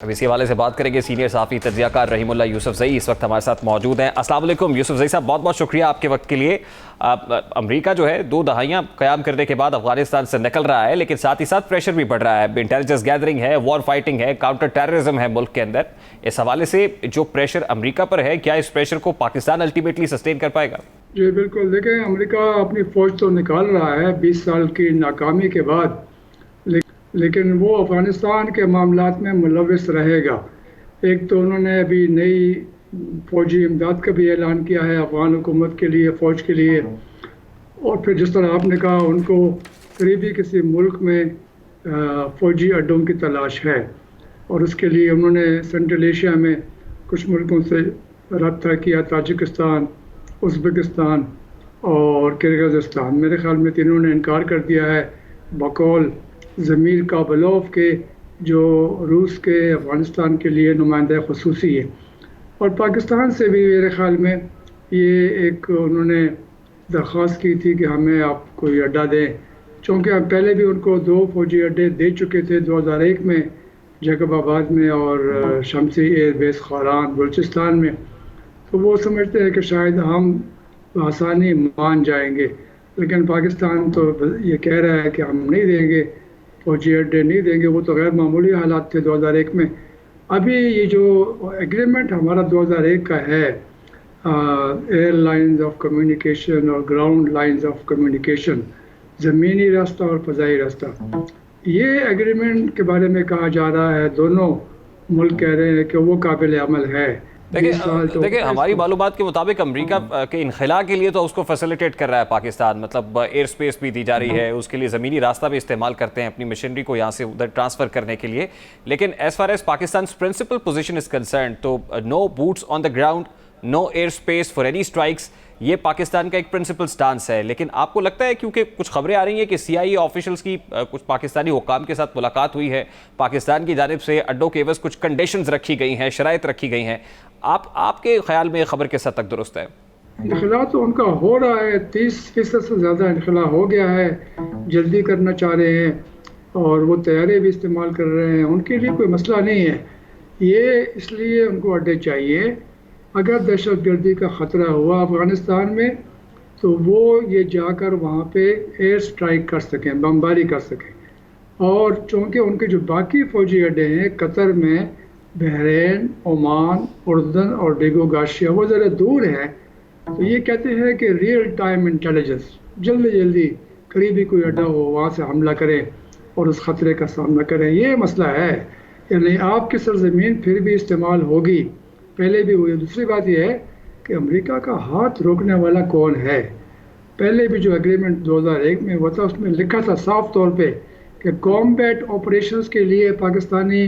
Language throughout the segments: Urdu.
اب اسی حوالے سے بات کریں گے سینئر صحافی تجزیہ کار رحیم اللہ یوسفزئی اس وقت ہمارے ساتھ موجود ہیں۔ السلام علیکم یوسفزئی صاحب، بہت بہت شکریہ آپ کے وقت کے لیے۔ امریکہ جو ہے 2 دہائیاں قیام کرنے کے بعد افغانستان سے نکل رہا ہے، لیکن ساتھ ہی ساتھ پریشر بھی بڑھ رہا ہے، انٹیلیجنس گیدرنگ ہے، وار فائٹنگ ہے، کاؤنٹر ٹیررزم ہے ملک کے اندر۔ اس حوالے سے جو پریشر امریکہ پر ہے، کیا اس پریشر کو پاکستان الٹیمیٹلی سسٹین کر پائے گا؟ جی بالکل، دیکھیں امریکہ اپنی فوج تو نکال رہا ہے 20 سال کی ناکامی کے بعد، لیکن وہ افغانستان کے معاملات میں ملوث رہے گا۔ ایک تو انہوں نے ابھی نئی فوجی امداد کا بھی اعلان کیا ہے افغان حکومت کے لیے، فوج کے لیے، اور پھر جس طرح آپ نے کہا ان کو قریبی کسی ملک میں فوجی اڈوں کی تلاش ہے، اور اس کے لیے انہوں نے سینٹرل ایشیا میں کچھ ملکوں سے رابطہ کیا، تاجکستان، ازبکستان اور کرغزستان۔ میرے خیال میں تینوں نے انکار کر دیا ہے بقول ضمیر کابلوف کے، جو روس کے افغانستان کے لیے نمائندہ خصوصی ہے۔ اور پاکستان سے بھی میرے خیال میں یہ ایک انہوں نے درخواست کی تھی کہ ہمیں آپ کوئی اڈا دیں، چونکہ ہم پہلے بھی ان کو 2 فوجی اڈے دے چکے تھے 2001 میں جیکب آباد میں اور شمسی ایئر بیس خاران بلوچستان میں، تو وہ سمجھتے ہیں کہ شاید ہم آسانی مان جائیں گے، لیکن پاکستان تو یہ کہہ رہا ہے کہ ہم نہیں دیں گے، فوجی اڈے نہیں دیں گے۔ وہ تو غیر معمولی حالات تھے 2001 میں۔ ابھی یہ جو ایگریمنٹ ہمارا 2001 کا ہے، ایئر لائنز آف کمیونیکیشن اور گراؤنڈ لائنز آف کمیونیکیشن، زمینی راستہ اور فضائی راستہ، یہ ایگریمنٹ کے بارے میں کہا جا رہا ہے، دونوں ملک کہہ رہے ہیں کہ وہ قابل عمل ہے۔ دیکھیں ہماری معلومات کے مطابق امریکہ کے انخلاء کے لیے تو اس کو فیسیلیٹیٹ کر رہا ہے پاکستان، مطلب ایئر سپیس بھی دی جا رہی ہے، اس کے لیے زمینی راستہ بھی استعمال کرتے ہیں اپنی مشنری کو یہاں سے ادھر ٹرانسفر کرنے کے لیے، لیکن ایز فار ایز پاکستان's principal position is concerned تو no boots on the ground, no air space for any strikes, یہ پاکستان کا ایک پرنسپل سٹانس ہے۔ لیکن آپ کو لگتا ہے، کیونکہ کچھ خبریں آ رہی ہیں کہ CIA آفیشلز کی کچھ پاکستانی حکام کے ساتھ ملاقات ہوئی ہے، پاکستان کی جانب سے اڈوں کے عوض کچھ کنڈیشنز رکھی گئی ہیں، شرائط رکھی گئی ہیں، آپ کے خیال میں خبر کس حد تک درست ہے؟ انخلاء تو ان کا ہو رہا ہے، 30% سے زیادہ انخلاء ہو گیا ہے، جلدی کرنا چاہ رہے ہیں اور وہ طیارے بھی استعمال کر رہے ہیں، ان کے لیے کوئی مسئلہ نہیں ہے۔ یہ اس لیے ان کو اڈے چاہیے، اگر دہشت گردی کا خطرہ ہوا افغانستان میں تو وہ یہ جا کر وہاں پہ ایئر سٹرائک کر سکیں، بمباری کر سکیں۔ اور چونکہ ان کے جو باقی فوجی اڈے ہیں قطر میں، بحرین، عمان، اردن اور ڈیگو گاشیا، وہ ذرا دور ہیں، تو یہ کہتے ہیں کہ ریئل ٹائم انٹیلیجنس، جلدی قریبی کوئی اڈا ہو وہاں سے حملہ کریں اور اس خطرے کا سامنا کریں۔ یہ مسئلہ ہے، یعنی آپ کی سرزمین پھر بھی استعمال ہوگی، پہلے بھی ہوئی۔ دوسری بات یہ ہے کہ امریکہ کا ہاتھ روکنے والا کون ہے؟ پہلے بھی جو ایگریمنٹ 2001 میں ہوا تھا اس میں لکھا تھا صاف طور پہ کہ کامبیٹ آپریشنز کے لیے پاکستانی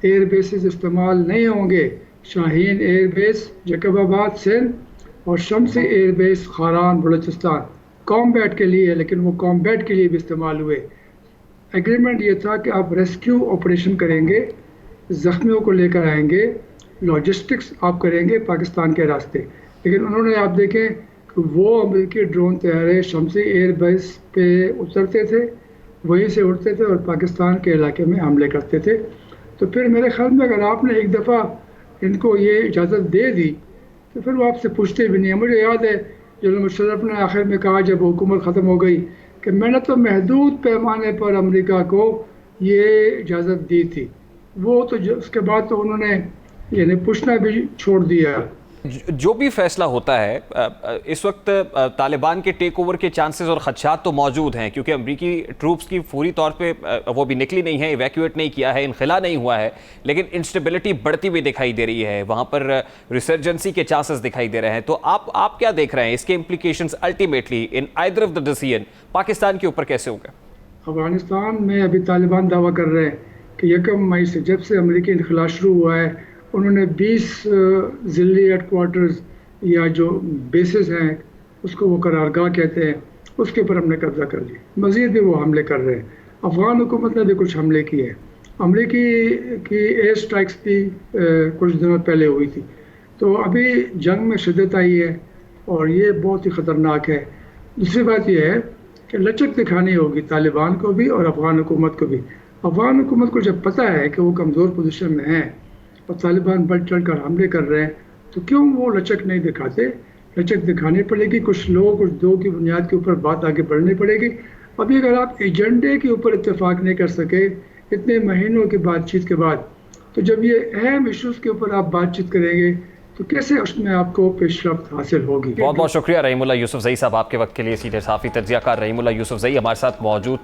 ایئر بیسز استعمال نہیں ہوں گے، شاہین ایئر بیس جیکب آباد سندھ اور شمسی air base Kharan Balochistan combat کے لیے، لیکن وہ کامبیٹ کے لیے بھی استعمال ہوئے۔ ایگریمنٹ یہ تھا کہ آپ ریسکیو آپریشن کریں گے، زخمیوں کو لے کر آئیں گے، لاجسٹکس آپ کریں گے پاکستان کے راستے، لیکن انہوں نے آپ دیکھیں کہ وہ امریکی ڈرون طیارے شمسی ایئر بیس پہ اترتے تھے، وہیں سے اڑتے تھے اور پاکستان کے علاقے میں حملے کرتے تھے۔ تو پھر میرے خیال میں اگر آپ نے ایک دفعہ ان کو یہ اجازت دے دی تو پھر وہ آپ سے پوچھتے بھی نہیں ہیں۔ مجھے یاد ہے جنرل مشرف نے آخر میں کہا جب حکومت ختم ہو گئی کہ میں نے تو محدود پیمانے پر امریکہ کو یہ اجازت دی تھی، وہ تو اس کے بعد تو انہوں نے یعنی پوچھنا بھی چھوڑ دیا۔ جو بھی فیصلہ ہوتا ہے اس وقت طالبان کے ٹیک اوور کے چانسز اور خدشات تو موجود ہیں، کیونکہ امریکی ٹروپس کی فوری طور پہ وہ بھی نکلی نہیں ہے، ایویکویٹ نہیں کیا ہے، انخلاء نہیں ہوا ہے، لیکن انسٹیبلٹی بڑھتی ہوئی دکھائی دے رہی ہے، وہاں پر ریسرجنسی کے چانسز دکھائی دے رہے ہیں۔ تو آپ کیا دیکھ رہے ہیں اس کے implications ultimately in either of the decision Pakistan کے اوپر کیسے ہوگا؟ افغانستان میں ابھی طالبان دعویٰ کر رہے ہیں کہ 1 مئی سے جب سے امریکی انخلاء شروع ہوا ہے انہوں نے 20 ضلعی ہیڈ کوارٹرز یا جو بیسز ہیں اس کو وہ قرارگاہ کہتے ہیں، اس کے اوپر ہم نے قبضہ کر لیا، مزید بھی وہ حملے کر رہے ہیں۔ افغان حکومت نے بھی کچھ حملے کیے ہیں، امریکی کی ایئر سٹرائکس بھی کچھ دنوں پہلے ہوئی تھی، تو ابھی جنگ میں شدت آئی ہے اور یہ بہت ہی خطرناک ہے۔ دوسری بات یہ ہے کہ لچک دکھانی ہوگی طالبان کو بھی اور افغان حکومت کو بھی۔ افغان حکومت کو جب پتہ ہے کہ وہ کمزور پوزیشن میں ہیں اور طالبان بڑھ چڑھ کر حملے کر رہے ہیں تو کیوں وہ لچک نہیں دکھاتے؟ لچک دکھانی پڑے گی، کچھ لوگ کچھ دو کی بنیاد کے اوپر بات آگے بڑھنی پڑے گی۔ ابھی اگر آپ ایجنڈے کے اوپر اتفاق نہیں کر سکے اتنے مہینوں کی بات چیت کے بعد، تو جب یہ اہم ایشوز کے اوپر آپ بات چیت کریں گے تو کیسے اس میں آپ کو پیش رفت حاصل ہوگی؟ بہت بہت شکریہ رحیم اللہ یوسف زئی صاحب آپ کے وقت کے لیے۔ سینئر صحافی تجزیہ کار رحیم اللہ یوسف زئی ہمارے ساتھ موجود